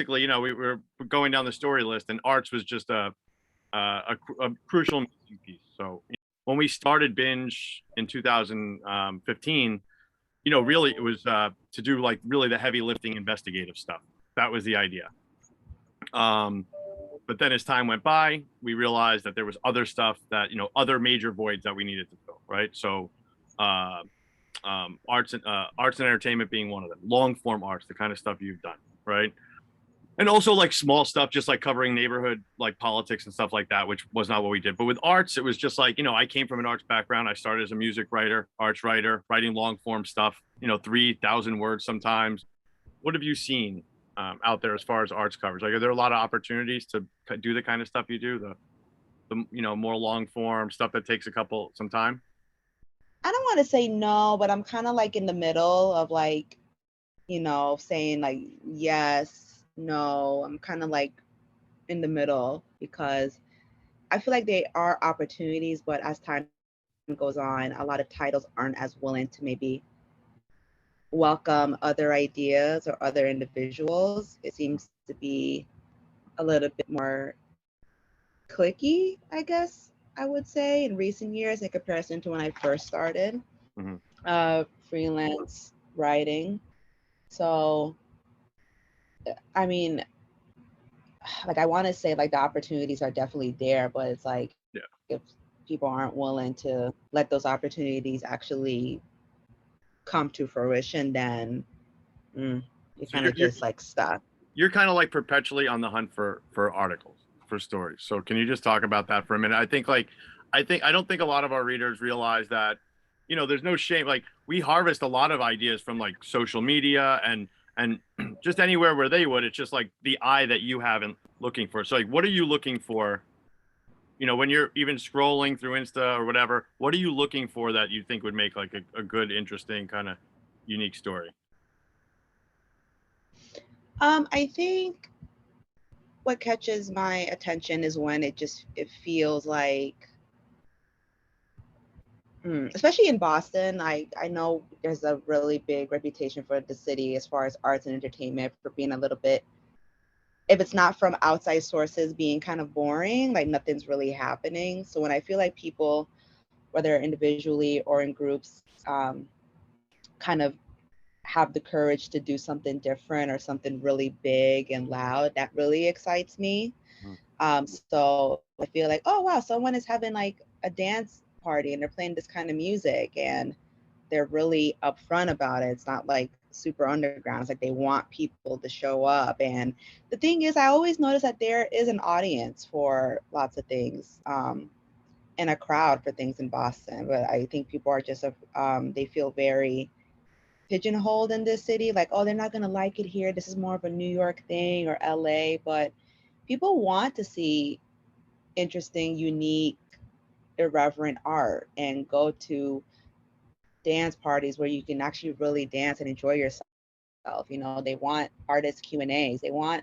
basically, we were going down the story list, and arts was just a crucial missing piece. So when we started Binge in 2015, really it was to do like really the heavy lifting investigative stuff. That was the idea. Um, but then as time went by, we realized that there was other stuff that, other major voids that we needed to fill, right? So uh, arts and entertainment being one of them, long form arts, the kind of stuff you've done, right? And also like small stuff, just like covering neighborhood, like politics and stuff like that, which was not what we did. But with arts, it was just like, I came from an arts background. I started as a music writer, arts writer, writing long form stuff, 3,000 words sometimes. What have you seen out there as far as arts covers? Like, are there a lot of opportunities to do the kind of stuff you do, the more long form stuff that takes some time? I don't want to say no, but I'm kind of like in the middle of like, saying like yes, no. I'm kind of like in the middle because I feel like they are opportunities, but as time goes on, a lot of titles aren't as willing to maybe welcome other ideas or other individuals. It seems to be a little bit more clicky, I guess I would say, in recent years in comparison to when I first started Mm-hmm. freelance writing. So, I mean, like I want to say like the opportunities are definitely there, but it's like Yeah. if people aren't willing to let those opportunities actually come to fruition, then you're So kind of just like stuck. you're kind of like perpetually on the hunt for articles, for stories. So can you just talk about that for a minute? I don't think a lot of our readers realize that, there's no shame. Like, we harvest a lot of ideas from like social media and just anywhere where they would. It's just like the eye that you have in looking for. So like, what are you looking for? When you're even scrolling through Insta or whatever, what are you looking for that you think would make like a good, interesting, kind of unique story? I think what catches my attention is when it feels like especially in Boston, I know there's a really big reputation for the city as far as arts and entertainment for being a little bit, if it's not from outside sources, being kind of boring, like nothing's really happening. So when I feel like people, whether individually or in groups, kind of have the courage to do something different or something really big and loud, that really excites me. So I feel like, oh wow, someone is having like a dance party and they're playing this kind of music and they're really upfront about it. It's not like super underground. It's like they want people to show up. And the thing is, I always notice that there is an audience for lots of things, and a crowd for things in Boston. But I think people are just, they feel very pigeonholed in this city. Like, oh, they're not going to like it here. This is more of a New York thing or LA. But people want to see interesting, unique, irreverent art and go to dance parties where you can actually really dance and enjoy yourself. They want artist Q&As. They want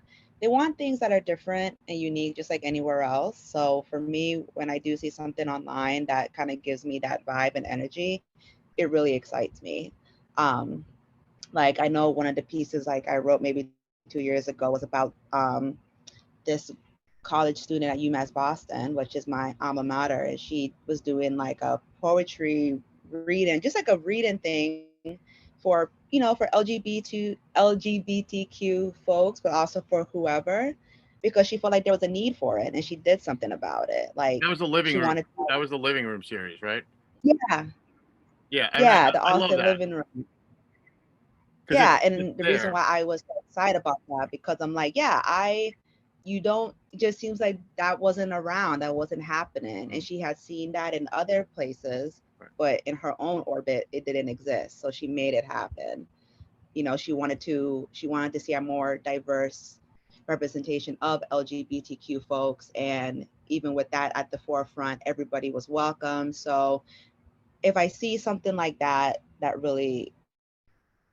things that are different and unique, just like anywhere else. So for me, when I do see something online that kind of gives me that vibe and energy, it really excites me. Um, like I know one of the pieces like I wrote maybe 2 years ago was about this college student at UMass Boston, which is my alma mater, and she was doing like a poetry reading, just like a reading thing for for LGBTQ folks, but also for whoever, because she felt like there was a need for it, and she did something about it. Like That was the living she room. wanted, That was the living room series, right? yeah, Yeah, and yeah, the I love author that living room. because Yeah, it's and the reason there. why I was so excited about that because I'm like, yeah, you don't, it just seems like that wasn't around, that wasn't happening. And Mhm. she had seen that in other places, Right. but in her own orbit, it didn't exist. So she made it happen. She wanted to see a more diverse representation of LGBTQ folks. And even with that at the forefront, everybody was welcome. So if I see something like that, that really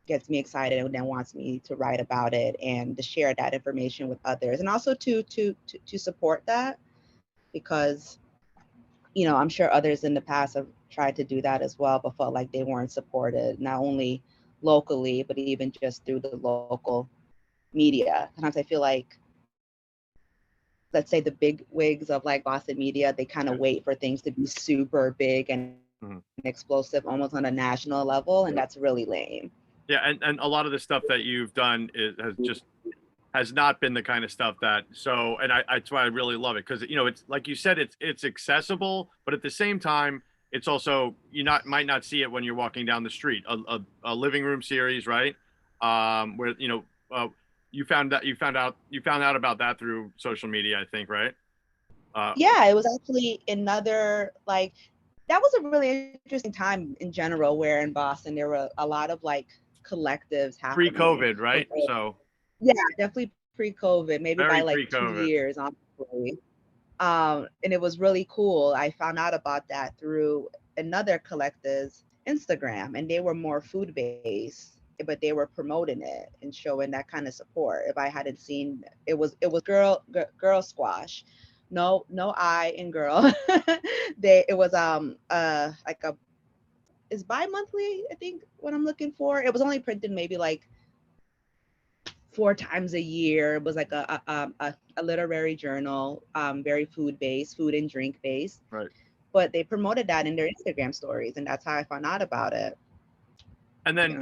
gets me excited and then wants me to write about it and to share that information with others, and also to support that because I'm sure others in the past have tried to do that as well but felt like they weren't supported, not only locally but even just through the local media. Sometimes I feel like, let's say the big wigs of like Boston media, they kind of wait for things to be super big and explosive almost on a national level, and that's really lame. Yeah, and a lot of the stuff that you've done has not been the kind of stuff that, so, and that's why I really love it, because it's like you said, it's accessible, but at the same time it's also, might not see it when you're walking down the street. A living room series, right? Where you found out about that through social media, I think, right? Yeah, it was actually another, like, that was a really interesting time in general, where in Boston there were a lot of like collectives happening. Pre-COVID, right? So Yeah, definitely pre-COVID, maybe by very like 2 pre-COVID. years, honestly. And it was really cool. I found out about that through another collective's Instagram, and they were more food based, but they were promoting it and showing that kind of support. If I hadn't seen, it was girl squash, no I in girl. It was like a, is bi-monthly, I think, what I'm looking for. It was only printed maybe like 4 times a year. It was like a literary journal, very food based, food and drink based. Right. But they promoted that in their Instagram stories, and that's how I found out about it. And then,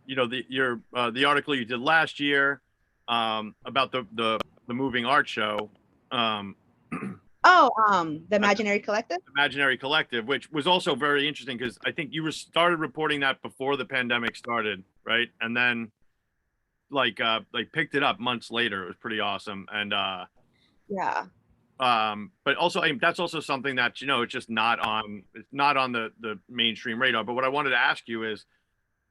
the article you did last year, about the moving art show, um, Oh, the Imaginary Collective. Imaginary Collective, which was also very interesting because I think you started reporting that before the pandemic started, right? And then like picked it up months later. It was pretty awesome. And Yeah. but also, I mean, that's also something that it's just not on the mainstream radar. But what I wanted to ask you is,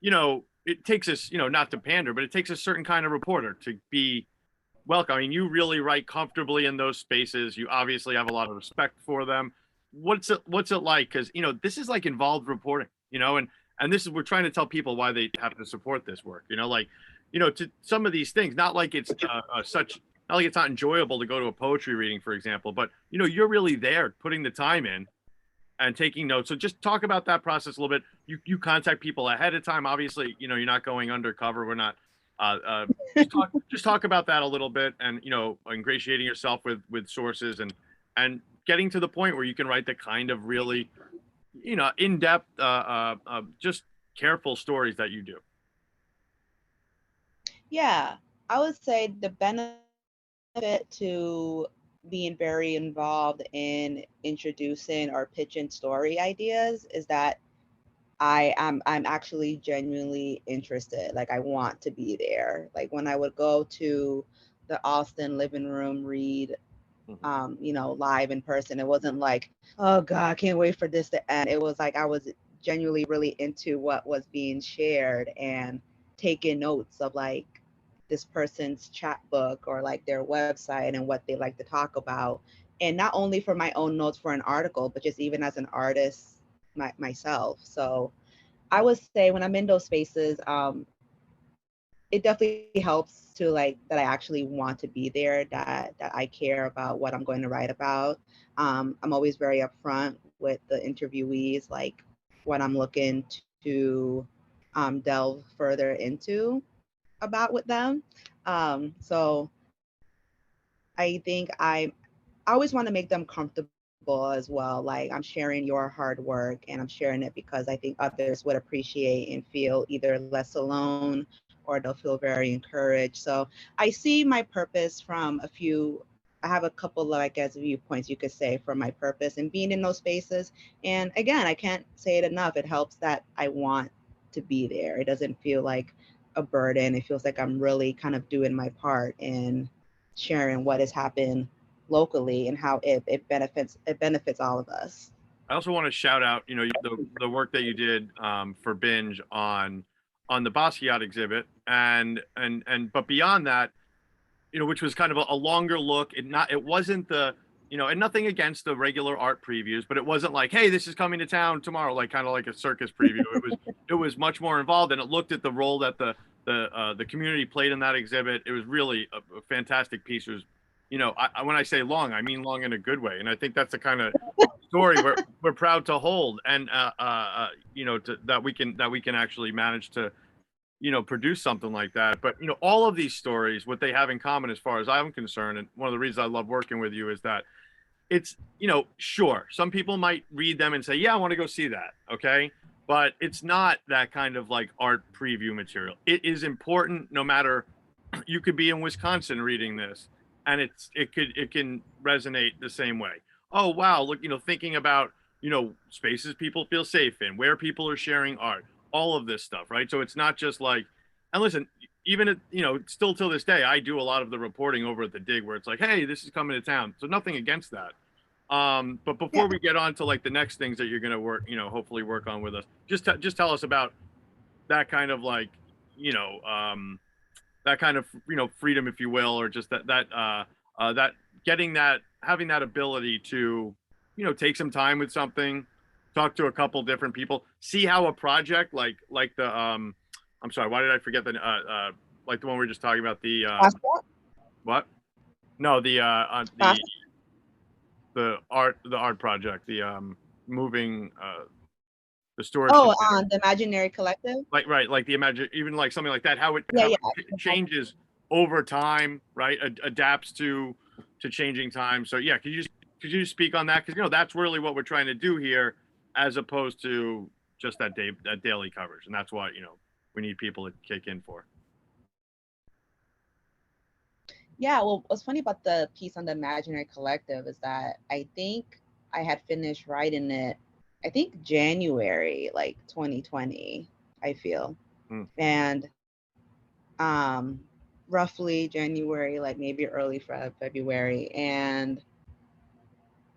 it takes us, not to pander, but it takes a certain kind of reporter to be welcome. I mean, you really write comfortably in those spaces. You obviously have a lot of respect for them. What's it like? Because this is like involved reporting, and this is, we're trying to tell people why they have to support this work. To some of these things, not like it's not like it's not enjoyable to go to a poetry reading, for example, but you're really there putting the time in and taking notes. So just talk about that process a little bit. You contact people ahead of time. Obviously, you're not going undercover. We're not. Just talk about that a little bit, and ingratiating yourself with sources, and getting to the point where you can write the kind of really in depth, just careful stories that you do. Yeah, I would say the benefit to being very involved in introducing or pitching story ideas is that I'm actually genuinely interested. Like, I want to be there. Like, when I would go to the Austin living room read, live in person, it wasn't like, oh God, I can't wait for this to end. It was like I was genuinely really into what was being shared and taking notes of like this person's chat book or like their website and what they like to talk about. And not only for my own notes for an article, but just even as an artist myself. So I would say when I'm in those spaces, it definitely helps to like that I actually want to be there, that I care about what I'm going to write about. I'm always very upfront with the interviewees, like what I'm looking to delve further into about with them. So I think I always want to make them comfortable as well. Like, I'm sharing your hard work, and I'm sharing it because I think others would appreciate and feel either less alone, or they'll feel very encouraged. So I see my purpose from I have a couple of, I guess, viewpoints you could say for my purpose in being in those spaces. And again, I can't say it enough. It helps that I want to be there. It doesn't feel like a burden. It feels like I'm really kind of doing my part in sharing what has happened locally and how it benefits all of us. I also want to shout out, the work that you did, for BINJ on the Basquiat exhibit, but beyond that, which was kind of a longer look. It wasn't and nothing against the regular art previews, but it wasn't like, hey, this is coming to town tomorrow, like kind of like a circus preview. It was much more involved, and it looked at the role that the community played in that exhibit. It was really a fantastic piece. It was, when I say long, I mean long in a good way, and I think that's the kind of story we're proud to hold, and that we can actually manage to produce something like that. But all of these stories, what they have in common, as far as I'm concerned, and one of the reasons I love working with you is that it's sure, some people might read them and say, yeah, I want to go see that, okay, but it's not that kind of like art preview material. It is important, no matter, you could be in Wisconsin reading this, and it can resonate the same way. Oh wow, look, thinking about spaces people feel safe in, where people are sharing art, all of this stuff, right? So it's not just like, and listen, even at, still till this day, I do a lot of the reporting over at the Dig, where it's like, hey, this is coming to town. So nothing against that. But Yeah. before we get on to like the next things that you're going to work, hopefully work on with us, just tell us about that kind of like, you know, um, that kind of, freedom, if you will, or just that getting that, having that ability to, take some time with something, talk to a couple different people, see how a project like the, I'm sorry, why did I forget like the one we were just talking about, the, Passport? what? No, Passport? the art project, the moving the storage Oh, container. the Imaginary Collective. Like, right, like the imagine, even like something like that, how Yeah, yeah. it changes over time, right? Adapts to changing time. So yeah, could you speak on that? Because that's really what we're trying to do here, as opposed to just that daily coverage, and that's what we need people to kick in for. Yeah, well, what's funny about the piece on the Imaginary Collective is that I think I had finished writing it, I think January, like 2020, I feel. Hmm. And um roughly January, like maybe early February. And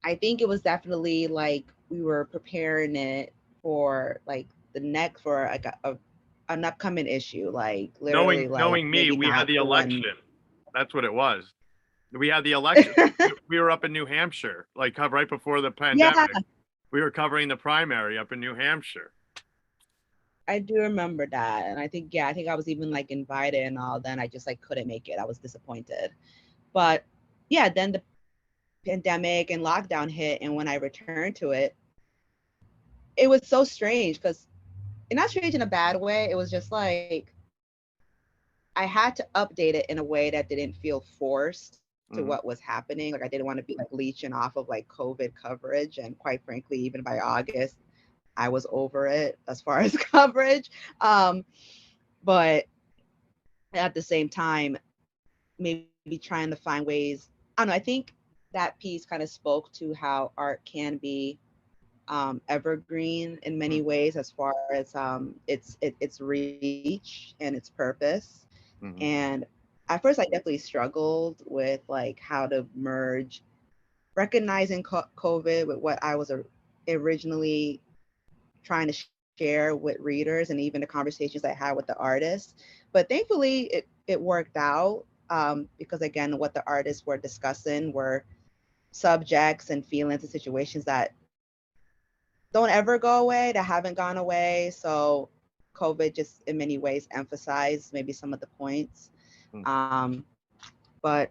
I think it was definitely like we were preparing it for like the next, for like an upcoming issue, like literally like Knowing me, maybe we had not the the one. election. That's what it was. We had the election. We were up in New Hampshire, like right before the Yeah, pandemic. We were covering the primary up in New Hampshire. I do remember that. And I think, yeah, I think I was even like invited and all. Then I just like couldn't make it. I was disappointed. But yeah, then the pandemic and lockdown hit. And when I returned to it was so strange because, and not strange in a bad way. It was just like I had to update it in a way that didn't feel forced to Mm-hmm. what was happening. Like I didn't want to be like leeching off of like COVID coverage. And quite frankly, even by August, I was over it as far as coverage. But at the same time, maybe trying to find ways. I don't know. I think that piece kind of spoke to how art can be evergreen in many ways, as far as its reach and its purpose. Mm-hmm. And at first, I definitely struggled with like how to merge recognizing COVID with what I was originally trying to share with readers, and even the conversations I had with the artists. But thankfully, it worked out, because again, what the artists were discussing were subjects and feelings and situations that don't ever go away, that haven't gone away. So COVID just in many ways emphasized maybe some of the points. Um, but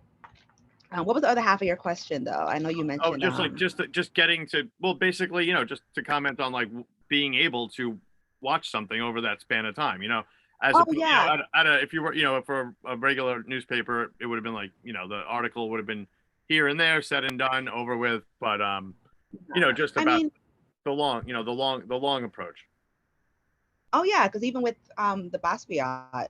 what was the other half of your question, though? I know you Oh, mentioned. just getting to, well, basically, just to comment on like being able to watch something over that span of time, as a, Oh yeah, if you were, for a regular newspaper, it would have been like, the article would have been here and there, said and done, over with. But just I about mean, the long approach. oh yeah, because even with the Basquiat,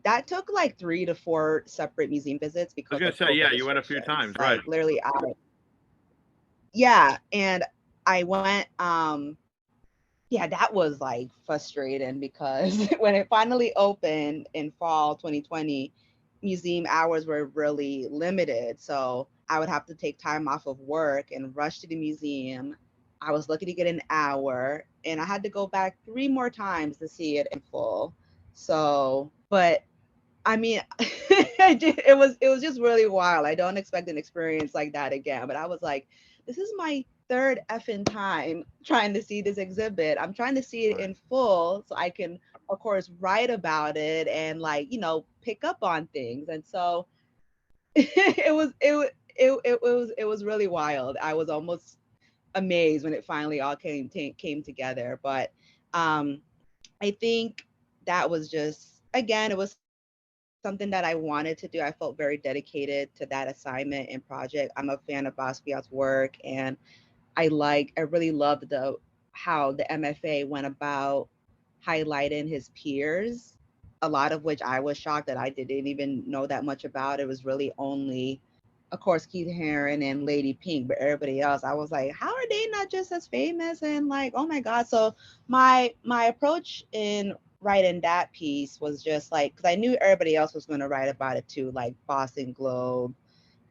that took like 3 to 4 separate museum visits I was because gonna of say, yeah, COVID you went a few restrictions. times, right? Like literally, yeah, and I went. Yeah, that was like frustrating because when it finally opened in fall 2020, museum hours were really limited. So I would have to take time off of work and rush to the museum. I was lucky to get an hour, and I had to go back 3 more times to see it in full. So, but I mean, it was just really wild. I don't expect an experience like that again. But I was like, this is my third effing time trying to see this exhibit. I'm trying to see it Right. in full so I can, of course, write about it and like, pick up on things. And so it was really wild. I was almost amazed when it finally all came together. But um I think that was just, again, it was something that I wanted to do. I felt very dedicated to that assignment and project. I'm a fan of Basquiat's work, and I really loved the how the MFA went about highlighting his peers, a lot of which I was shocked that I didn't even know that much about. It was really only, of course, Keith Haring and Lady Pink, but everybody else, I was like, how are they not just as famous? And like, oh my God. So my approach in writing that piece was just like, because I knew everybody else was going to write about it too, like Boston Globe,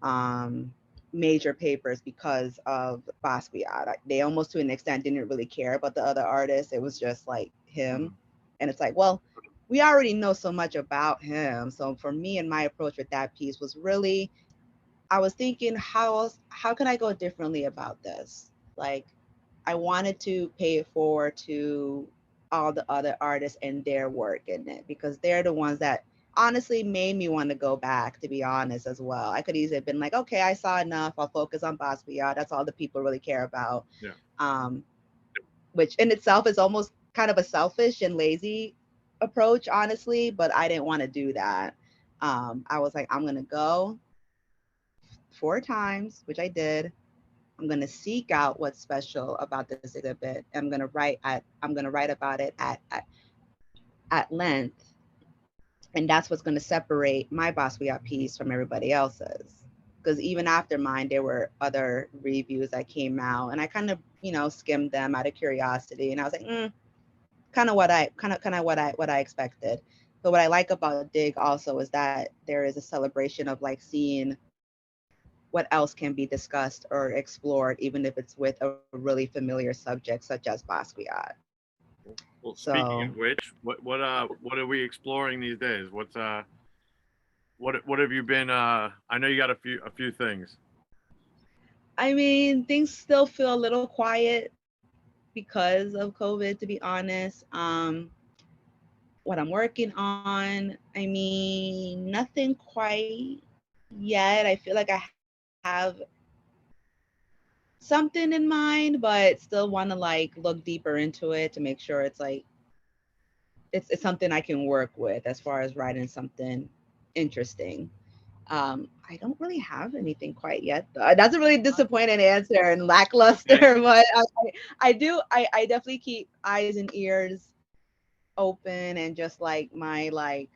um, major papers, because of Basquiat. They almost to an extent didn't really care about the other artists. It was just like him. Mhm. And it's like, well, we already know so much about him. So for me and my approach with that piece was really, I was thinking, how can I go differently about this? Like, I wanted to pay it forward to all the other artists and their work in it, because they're the ones that honestly made me want to go back, to be honest, as well. I could easily have been like, okay, I saw enough. I'll focus on Basquiat. That's all the people really care about. Yeah. Um, which in itself is almost kind of a selfish and lazy approach, honestly, but I didn't want to do that. I was like, I'm going to go 4 times, which I did. I'm going to seek out what's special about this exhibit. I'm going to write about it at length. And that's what's going to separate my Basquiat piece from everybody else's. Because even after mine, there were other reviews that came out, and I kind of, skimmed them out of curiosity. And I was like, kind of what I expected. But what I like about Dig also is that there is a celebration of like seeing what else can be discussed or explored, even if it's with a really familiar subject such as Basquiat. Well, So, speaking of which, what are we exploring these days? What have you been I know you got a few things. I mean, things still feel a little quiet because of COVID, to be honest. What I'm working on, I mean, nothing quite yet. I feel like I have something in mind, but still want to like look deeper into it to make sure it's like it's something I can work with as far as writing something interesting. I don't really have anything quite yet. That's a really disappointing answer and lackluster, Okay. but I do. I definitely keep eyes and ears open, and just like my like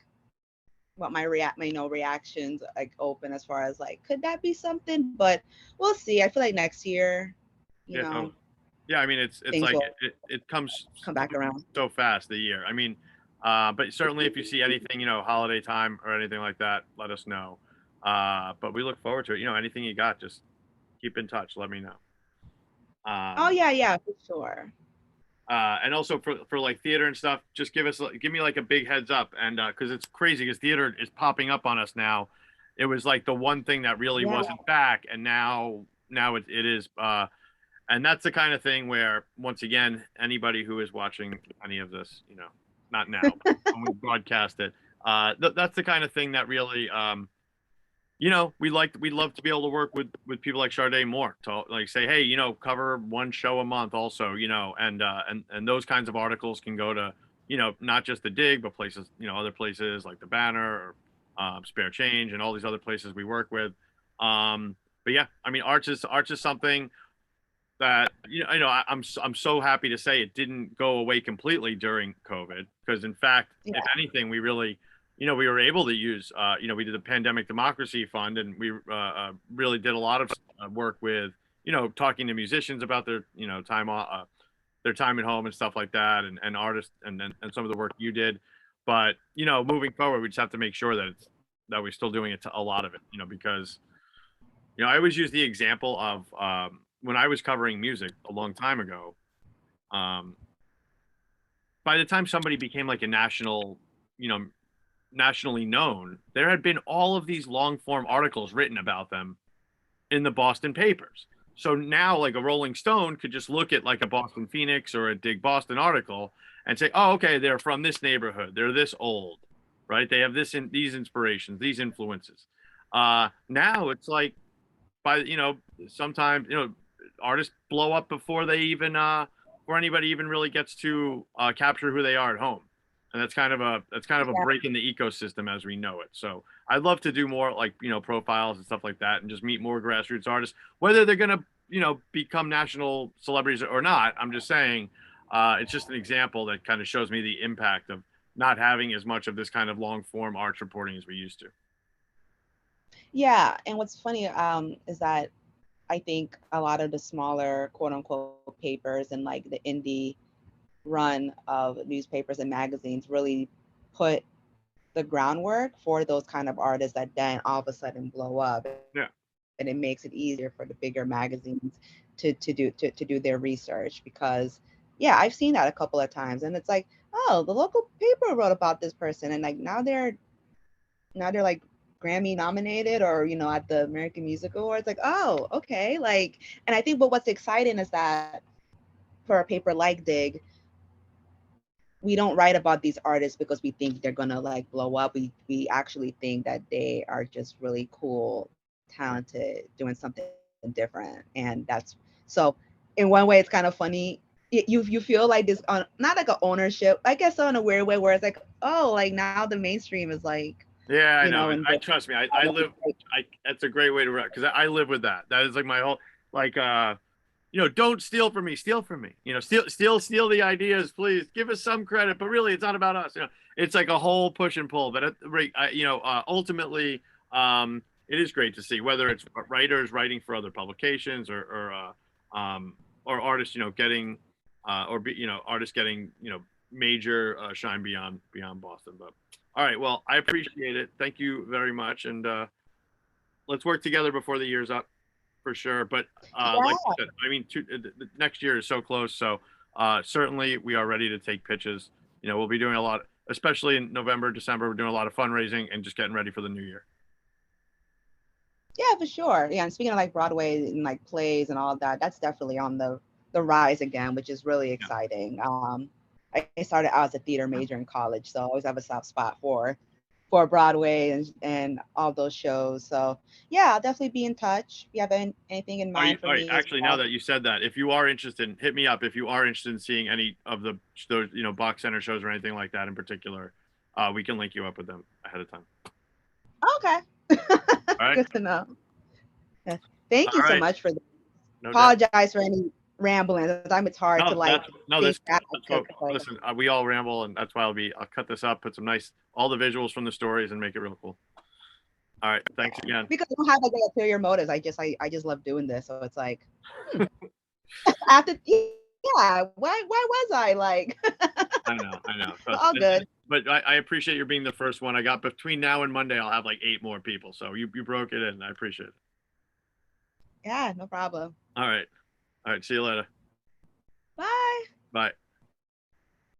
what my reactions like open, as far as like could that be something, but we'll see. I feel like next year, you Yeah, know, totally. Yeah, I mean it's things like will it comes come back around. so fast the year. I mean, but certainly if you see anything, holiday time or anything like that, let us know. But we look forward to it. Anything you got, just keep in touch. Let me know. Oh Um, yeah, yeah, for sure. and also for like theater and stuff, just give me like a big heads up, and because it's crazy because theater is popping up on us now. It was like the one thing that really Yeah. wasn't back, and now it is. And that's the kind of thing where, once again, anybody who is watching any of this, not now, but when we broadcast it, that's the kind of thing that really, we'd love to be able to work with people like Shardae more to like say, hey, cover one show a month also, and those kinds of articles can go to, not just the Dig, but places, other places like the Banner or Spare Change and all these other places we work with. But yeah, I mean, arts is something that I'm so happy to say it didn't go away completely during COVID, because in fact, if Yeah. anything, we really, we were able to use, we did the Pandemic Democracy Fund, and we really did a lot of work with, talking to musicians about their, their time at home and stuff like that, and artists, and some of the work you did. But moving forward, we just have to make sure that we're still doing it to a lot of it, because I always use the example of when I was covering music a long time ago. Um, by the time somebody became like a you know, nationally known, there had been all of these long form articles written about them in the Boston papers. So now, like a Rolling Stone could just look at like a Boston Phoenix or a Dig Boston article and say, "Oh, okay, they're from this neighborhood. They're this old, right? They have these inspirations, these influences." Now it's like by sometimes artists blow up before they even before anybody even really gets to capture who they are at home. And that's kind of a Yeah. break in the ecosystem as we know it. So I'd love to do more like, profiles and stuff like that and just meet more grassroots artists, whether they're going to, become national celebrities or not. I'm just saying, it's just an example that kind of shows me the impact of not having as much of this kind of long form arts reporting as we used to. Yeah, and what's funny is that I think a lot of the smaller quote unquote papers and like the indie run of newspapers and magazines really put the groundwork for those kind of artists that then all of a sudden blow up, Yeah. and it makes it easier for the bigger magazines to do their research. Because yeah, I've seen that a couple of times, and it's like, oh, the local paper wrote about this person, and like now they're like Grammy nominated, or at the American Music Awards. Like, oh, okay. Like, and I think, but what's exciting is that for a paper like Dig, we don't write about these artists because we think they're gonna like blow up. We actually think that they are just really cool, talented, doing something different. And that's so in one way it's kind of funny. You feel like this on not like an ownership, I guess, so in a weird way, where it's like, oh, like now the mainstream is like, Yeah, I know. And I embrace. trust me. I live. That's a great way to write because I live with that. That is like my whole like. Don't steal from me. Steal from me. Steal the ideas, please. Give us some credit, but really, it's not about us. It's like a whole push and pull. But ultimately, it is great to see whether it's writers writing for other publications or artists, getting artists getting major shine beyond Boston. But all right, well, I appreciate it. Thank you very much, and let's work together before the year's up for sure. But like Yeah. I said, I mean, the next year is so close. So certainly we are ready to take pitches. We'll be doing a lot, especially in November, December. We're doing a lot of fundraising and just getting ready for the new year. Yeah, for sure. Yeah, and speaking of like Broadway and like plays and all of that, that's definitely on the rise again, which is really Yeah. exciting. I started out as a theater major in college, so I always have a soft spot for Broadway and all those shows. So yeah, I'll definitely be in touch. If you have anything in mind for All right, me as actually, now well. that you said that, if you are interested, hit me up. If you are interested in seeing any of those, Box Center shows or anything like that in particular, we can link you up with them ahead of time. Okay. All right. Good to know. Yeah. Thank you All so right. much for this. No doubt. Apologize for any rambling. Sometimes it's hard to No, like think back that's to what, listen, we all ramble, and that's why I'll cut this up, put some all the visuals from the stories and make it real cool. All right. Thanks again. because I don't have like ulterior motives. I just love doing this. So it's like, after, yeah, why was I like I know. Trust all good. But I appreciate you being the first one. I got between now and Monday, I'll have like 8 more people. So you broke it in. I appreciate it. Yeah, no problem. All right. All right. See you later. Bye. Bye.